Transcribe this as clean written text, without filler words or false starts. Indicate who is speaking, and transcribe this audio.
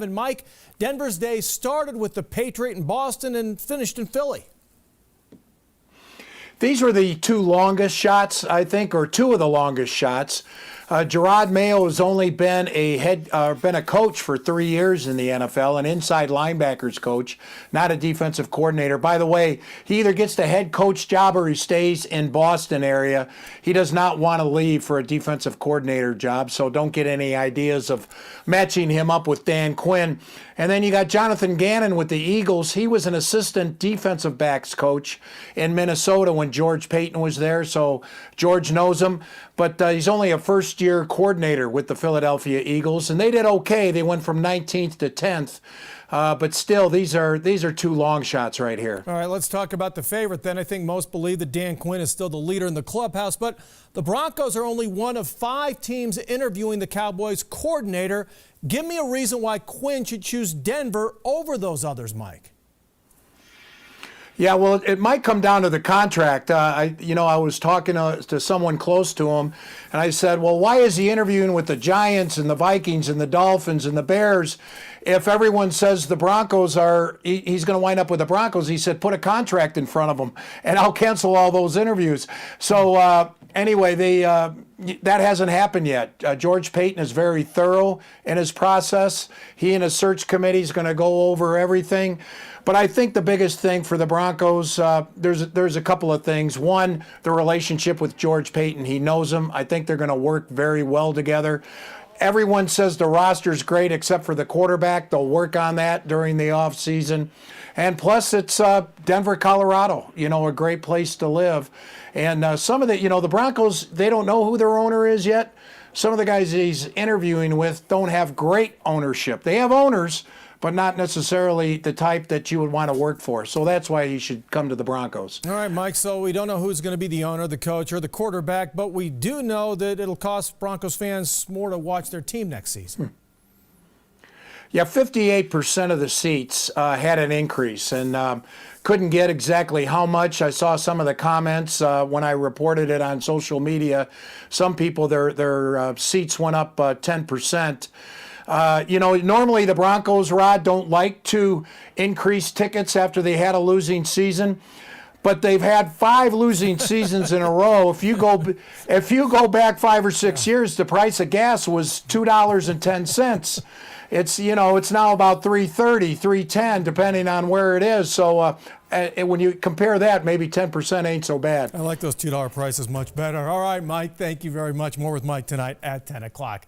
Speaker 1: And Mike, Denver's day started with the Patriot in Boston and finished in Philly.
Speaker 2: These were the two longest shots, I think, or two of the longest shots. Rod Mackey has only been a coach for 3 years in the NFL, an inside linebackers coach, not a defensive coordinator. By the way, he either gets the head coach job or he stays in Boston area. He does not want to leave for a defensive coordinator job, so don't get any ideas of matching him up with Dan Quinn. And then you got Jonathan Gannon with the Eagles. He was an assistant defensive backs coach in Minnesota when George Payton was there, so George knows him. But he's only a first-year coordinator with the Philadelphia Eagles, and they did okay. They went from 19th to 10th. But still, these are two long shots right here.
Speaker 1: All right, let's talk about the favorite then. I think most believe that Dan Quinn is still the leader in the clubhouse, but the Broncos are only one of 5 teams interviewing the Cowboys coordinator. Give me a reason why Quinn should choose Denver over those others, Mike.
Speaker 2: Yeah, well, it might come down to the contract. I was talking to someone close to him, and I said, well, why is he interviewing with the Giants and the Vikings and the Dolphins and the Bears if everyone says the Broncos he's going to wind up with the Broncos? He said, put a contract in front of them, and I'll cancel all those interviews. So anyway, that hasn't happened yet. George Payton is very thorough in his process. He and his search committee is going to go over everything. But I think the biggest thing for the Broncos, there's a couple of things. One, the relationship with George Payton. He knows him. I think they're going to work very well together. Everyone says the roster's great except for the quarterback. They'll work on that during the offseason. And plus, it's Denver, Colorado, a great place to live. And some of the Broncos, they don't know who their owner is yet. Some of the guys he's interviewing with don't have great ownership. They have owners, but not necessarily the type that you would want to work for. So that's why he should come to the Broncos.
Speaker 1: All right, Mike, so we don't know who's going to be the owner, the coach, or the quarterback, but we do know that it'll cost Broncos fans more to watch their team next season.
Speaker 2: Yeah, 58% of the seats had an increase, and couldn't get exactly how much. I saw some of the comments when I reported it on social media. Some people, their seats went up 10%. Normally the Broncos, Rod, don't like to increase tickets after they had a losing season, but they've had 5 losing seasons in a row. If you go back 5 or 6 years, the price of gas was $2.10. It's now about $3.30, $3.10, depending on where it is. So when you compare that, maybe 10% ain't so bad.
Speaker 1: I like those $2 prices much better. All right, Mike, thank you very much. More with Mike tonight at 10 o'clock.